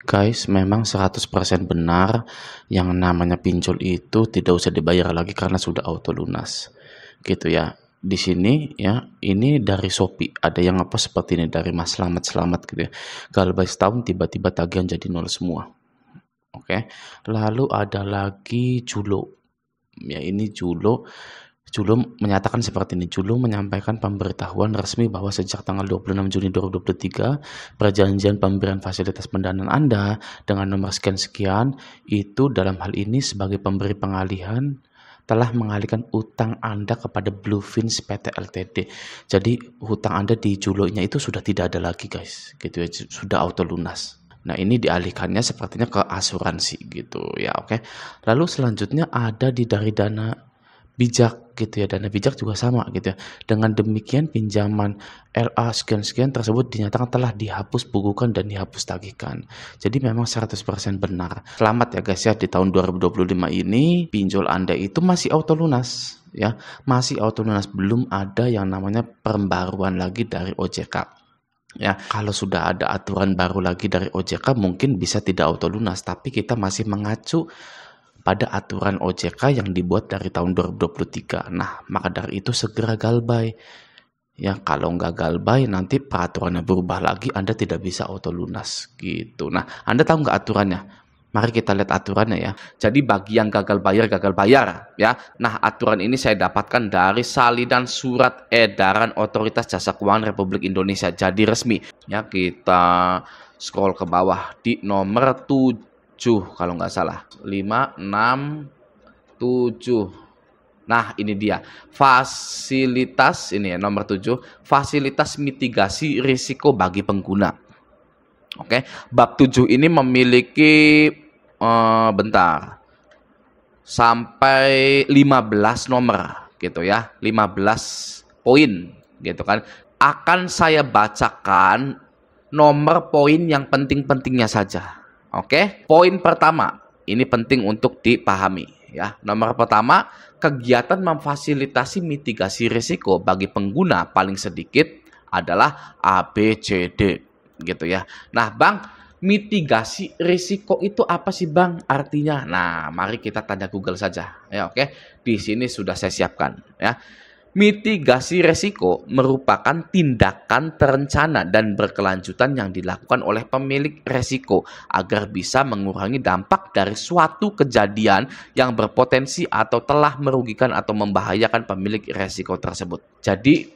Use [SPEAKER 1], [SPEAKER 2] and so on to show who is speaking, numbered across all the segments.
[SPEAKER 1] Guys, memang 100% benar yang namanya pinjol itu tidak usah dibayar lagi karena sudah auto lunas. Gitu ya. Di sini ya, ini dari Shopee. Ada yang apa seperti ini dari Mas Selamat gitu ya. Galbay setahun tiba-tiba tagihan jadi nol semua. Oke. Lalu ada lagi Julo. Ya, ini Julo menyatakan seperti ini. Julo menyampaikan pemberitahuan resmi bahwa sejak tanggal 26 Juni 2023, perjanjian pemberian fasilitas pendanaan Anda dengan nomor sekian-sekian itu dalam hal ini sebagai pemberi pengalihan telah mengalihkan utang Anda kepada Bluefins PT Ltd. Jadi hutang Anda di Julo-nya itu sudah tidak ada lagi, guys. Gitu ya, sudah auto lunas. Nah, ini dialihkannya sepertinya ke asuransi gitu ya, oke. Lalu selanjutnya ada dari Dana Bijak gitu ya, Dana Bijak juga sama gitu ya. Dengan demikian pinjaman LA sekian-sekian tersebut dinyatakan telah dihapus bukukan dan dihapus tagihkan. Jadi memang 100% benar. Selamat ya guys ya, di tahun 2025 ini pinjol Anda itu masih auto lunas ya. Masih auto lunas, belum ada yang namanya pembaruan lagi dari OJK. Ya, kalau sudah ada aturan baru lagi dari OJK mungkin bisa tidak auto lunas, tapi kita masih mengacu pada aturan OJK yang dibuat dari tahun 2023. Nah, maka dari itu segera galbay. Ya, kalau nggak galbay nanti peraturannya berubah lagi, Anda tidak bisa auto lunas gitu. Nah, Anda tahu nggak aturannya? Mari kita lihat aturannya ya. Jadi bagi yang gagal bayar ya. Nah, aturan ini saya dapatkan dari salinan surat edaran Otoritas Jasa Keuangan Republik Indonesia. Jadi resmi. Ya, kita scroll ke bawah di nomor 7 kalau nggak salah. 5, 6, 7. Nah, ini dia. Fasilitas, ini ya nomor 7. Fasilitas mitigasi risiko bagi pengguna. Oke, bab 7 ini memiliki bentar, sampai 15 nomor gitu ya, 15 poin gitu kan. Akan saya bacakan nomor poin yang penting-pentingnya saja. Oke, poin pertama, ini penting untuk dipahami ya. Nomor pertama, kegiatan memfasilitasi mitigasi risiko bagi pengguna paling sedikit adalah ABCD gitu ya. Nah, Bang, mitigasi risiko itu apa sih, Bang? Artinya, nah, mari kita tanya Google saja ya, oke. Di sini sudah saya siapkan ya. Mitigasi risiko merupakan tindakan terencana dan berkelanjutan yang dilakukan oleh pemilik risiko agar bisa mengurangi dampak dari suatu kejadian yang berpotensi atau telah merugikan atau membahayakan pemilik risiko tersebut. Jadi,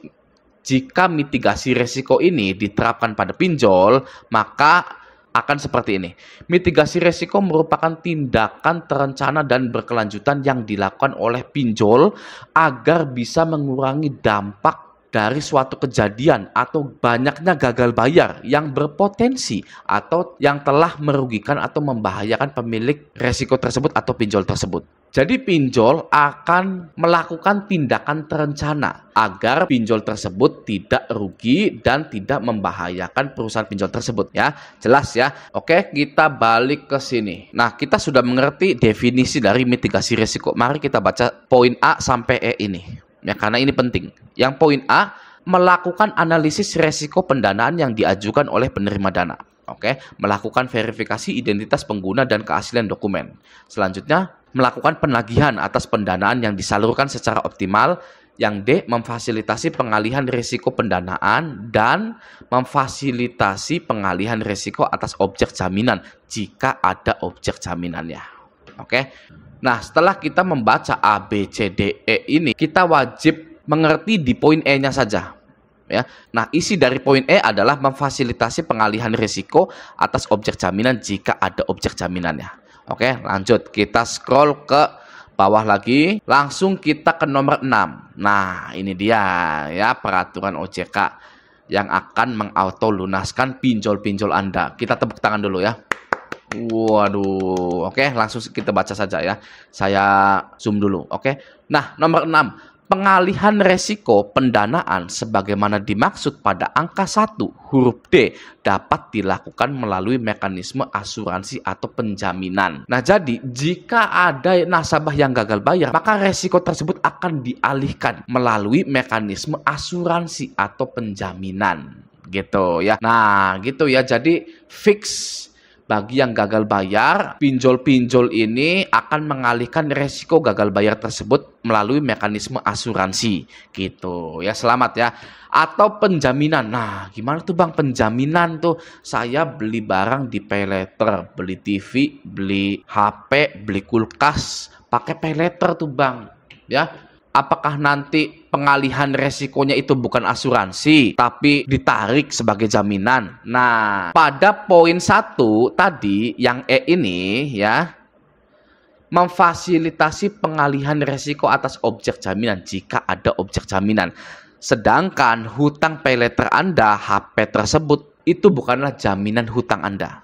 [SPEAKER 1] jika mitigasi risiko ini diterapkan pada pinjol, maka akan seperti ini. Mitigasi risiko merupakan tindakan terencana dan berkelanjutan yang dilakukan oleh pinjol agar bisa mengurangi dampak dari suatu kejadian atau banyaknya gagal bayar yang berpotensi atau yang telah merugikan atau membahayakan pemilik risiko tersebut atau pinjol tersebut. Jadi pinjol akan melakukan tindakan terencana agar pinjol tersebut tidak rugi dan tidak membahayakan perusahaan pinjol tersebut ya. Jelas ya. Oke, kita balik ke sini. Nah, kita sudah mengerti definisi dari mitigasi risiko. Mari kita baca poin A sampai E ini. Ya, karena ini penting. Yang poin A, melakukan analisis risiko pendanaan yang diajukan oleh penerima dana. Oke, melakukan verifikasi identitas pengguna dan keaslian dokumen. Selanjutnya, melakukan penagihan atas pendanaan yang disalurkan secara optimal. Yang D, memfasilitasi pengalihan risiko pendanaan dan memfasilitasi pengalihan risiko atas objek jaminan jika ada objek jaminannya. Oke. Nah, setelah kita membaca A, B, C, D, E ini, kita wajib mengerti di poin E-nya saja. Ya. Nah, isi dari poin E adalah memfasilitasi pengalihan risiko atas objek jaminan jika ada objek jaminannya. Oke, lanjut. Kita scroll ke bawah lagi. Langsung kita ke nomor 6. Nah, ini dia ya peraturan OJK yang akan mengauto lunaskan pinjol-pinjol Anda. Kita tepuk tangan dulu ya. Waduh, oke, langsung kita baca saja ya. Saya zoom dulu, oke. Nah, nomor 6. Pengalihan resiko pendanaan sebagaimana dimaksud pada angka 1 huruf D dapat dilakukan melalui mekanisme asuransi atau penjaminan. Nah, jadi jika ada nasabah yang gagal bayar, maka resiko tersebut akan dialihkan melalui mekanisme asuransi atau penjaminan. Gitu ya. Nah, gitu ya. Jadi fix Bagi yang gagal bayar, pinjol-pinjol ini akan mengalihkan resiko gagal bayar tersebut melalui mekanisme asuransi gitu ya. Selamat ya. Atau penjaminan. Nah, gimana tuh Bang penjaminan tuh? Saya beli barang di paylater, beli TV, beli HP, beli kulkas, pakai paylater tuh Bang. Ya. Apakah nanti pengalihan resikonya itu bukan asuransi, tapi ditarik sebagai jaminan? Nah, pada poin 1 tadi, yang E ini ya, memfasilitasi pengalihan resiko atas objek jaminan jika ada objek jaminan. Sedangkan hutang paylater Anda, HP tersebut, itu bukanlah jaminan hutang Anda.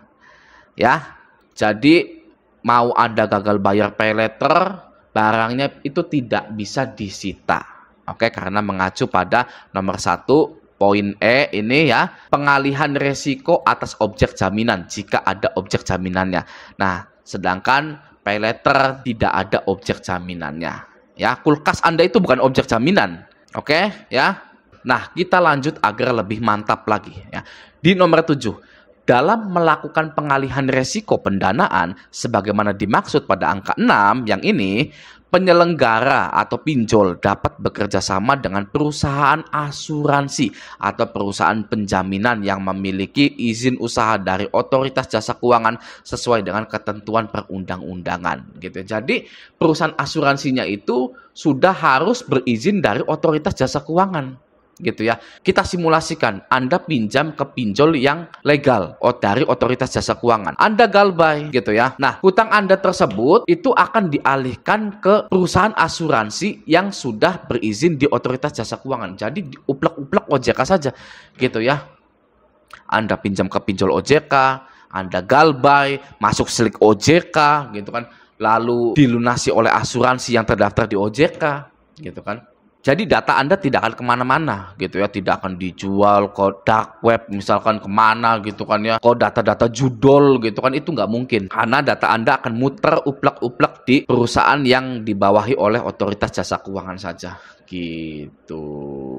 [SPEAKER 1] Ya, jadi mau Anda gagal bayar paylater, barangnya itu tidak bisa disita. Oke, karena mengacu pada nomor 1 poin E ini ya, pengalihan resiko atas objek jaminan jika ada objek jaminannya. Nah, sedangkan paylater tidak ada objek jaminannya. Ya, kulkas Anda itu bukan objek jaminan. Oke, ya. Nah, kita lanjut agar lebih mantap lagi ya. Di nomor 7, dalam melakukan pengalihan resiko pendanaan sebagaimana dimaksud pada angka 6 yang ini, penyelenggara atau pinjol dapat bekerja sama dengan perusahaan asuransi atau perusahaan penjaminan yang memiliki izin usaha dari otoritas jasa keuangan sesuai dengan ketentuan perundang-undangan gitu. Jadi perusahaan asuransinya itu sudah harus berizin dari otoritas jasa keuangan gitu ya. Kita simulasikan Anda pinjam ke pinjol yang legal dari otoritas jasa keuangan. Anda galbay gitu ya. Nah, hutang Anda tersebut itu akan dialihkan ke perusahaan asuransi yang sudah berizin di otoritas jasa keuangan. Jadi uplek-uplek OJK saja gitu ya. Anda pinjam ke pinjol OJK, Anda galbay, masuk slik OJK gitu kan. Lalu dilunasi oleh asuransi yang terdaftar di OJK gitu kan. Jadi data Anda tidak akan kemana-mana gitu ya, tidak akan dijual ke dark web misalkan kemana gitu kan ya, kok data-data judul gitu kan, itu nggak mungkin. Karena data Anda akan muter uplek-uplek di perusahaan yang dibawahi oleh otoritas jasa keuangan saja gitu.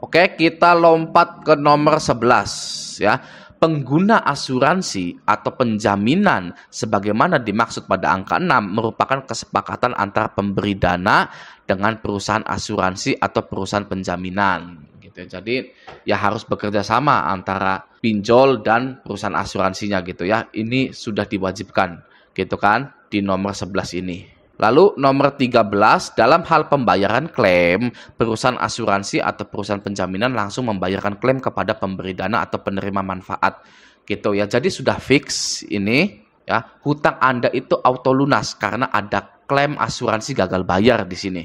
[SPEAKER 1] Oke, kita lompat ke nomor 11 ya. Pengguna asuransi atau penjaminan sebagaimana dimaksud pada angka 6 merupakan kesepakatan antara pemberi dana dengan perusahaan asuransi atau perusahaan penjaminan gitu. Jadi ya harus bekerja sama antara pinjol dan perusahaan asuransinya gitu ya. Ini sudah diwajibkan gitu kan di nomor 11 ini. Lalu nomor 13, dalam hal pembayaran klaim, perusahaan asuransi atau perusahaan penjaminan langsung membayarkan klaim kepada pemberi dana atau penerima manfaat gitu ya. Jadi sudah fix ini ya, hutang Anda itu auto lunas karena ada klaim asuransi gagal bayar di sini.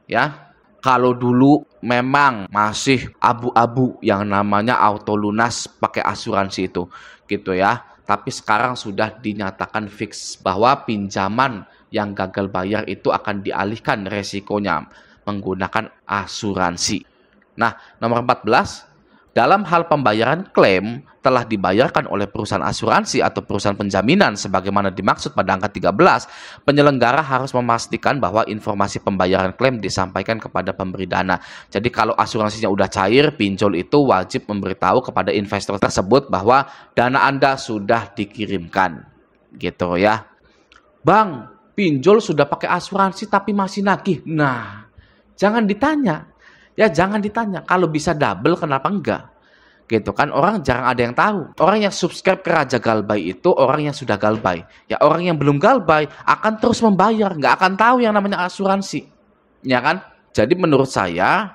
[SPEAKER 1] Ya. Kalau dulu memang masih abu-abu yang namanya auto lunas pakai asuransi itu gitu ya. Tapi sekarang sudah dinyatakan fix bahwa pinjaman yang gagal bayar itu akan dialihkan resikonya menggunakan asuransi. Nah, nomor 14, dalam hal pembayaran klaim telah dibayarkan oleh perusahaan asuransi atau perusahaan penjaminan sebagaimana dimaksud pada angka 13, penyelenggara harus memastikan bahwa informasi pembayaran klaim disampaikan kepada pemberi dana. Jadi kalau asuransinya udah cair, pinjol itu wajib memberitahu kepada investor tersebut bahwa dana Anda sudah dikirimkan. Gitu ya. Bang, pinjol sudah pakai asuransi tapi masih nagih. Nah, jangan ditanya. Ya jangan ditanya. Kalau bisa double kenapa enggak? Gitu kan, orang jarang ada yang tahu. Orang yang subscribe ke Raja Galbay itu orang yang sudah galbay. Ya orang yang belum galbay akan terus membayar, nggak akan tahu yang namanya asuransi. Ya kan? Jadi menurut saya,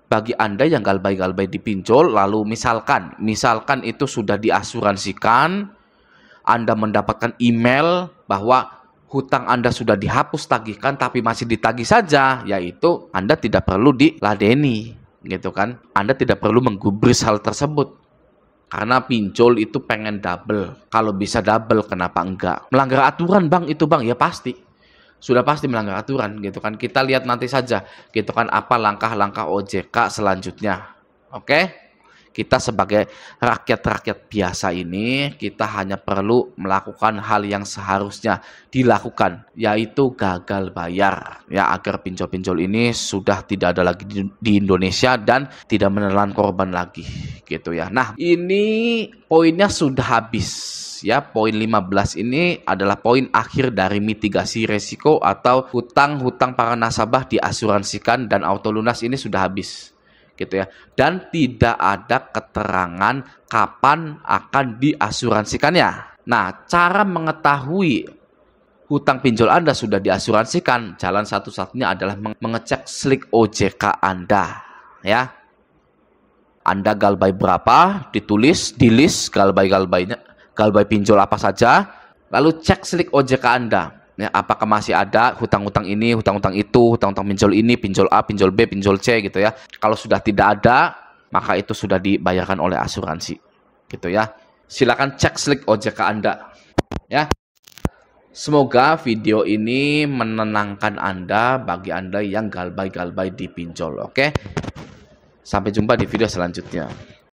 [SPEAKER 1] bagi Anda yang galbay-galbay di pinjol, lalu misalkan itu sudah diasuransikan, Anda mendapatkan email bahwa hutang Anda sudah dihapus tagihkan tapi masih ditagih saja, yaitu Anda tidak perlu diladeni gitu kan. Anda tidak perlu menggubris hal tersebut. Karena pinjol itu pengen double. Kalau bisa double kenapa enggak? Melanggar aturan Bang itu Bang, ya pasti. Sudah pasti melanggar aturan gitu kan. Kita lihat nanti saja gitu kan apa langkah-langkah OJK selanjutnya. Oke? Kita sebagai rakyat-rakyat biasa ini, kita hanya perlu melakukan hal yang seharusnya dilakukan, yaitu gagal bayar, ya, agar pinjol-pinjol ini sudah tidak ada lagi di Indonesia dan tidak menelan korban lagi, gitu ya. Nah, ini poinnya sudah habis, ya. Poin 15 ini adalah poin akhir dari mitigasi resiko atau hutang-hutang para nasabah diasuransikan dan auto lunas ini sudah habis, gitu ya. Dan tidak ada keterangan kapan akan diasuransikannya. Nah, cara mengetahui hutang pinjol Anda sudah diasuransikan, jalan satu-satunya adalah mengecek slip OJK Anda, ya. Anda galbay berapa, ditulis di list galbay-galbaynya, galbay pinjol apa saja, lalu cek slip OJK Anda. Ya, apakah masih ada hutang-hutang ini, hutang-hutang itu, hutang-hutang pinjol ini, pinjol A, pinjol B, pinjol C, gitu ya. Kalau sudah tidak ada, maka itu sudah dibayarkan oleh asuransi, gitu ya. Silakan cek slip OJK Anda, ya. Semoga video ini menenangkan Anda bagi Anda yang galbay-galbay di pinjol, oke? Sampai jumpa di video selanjutnya.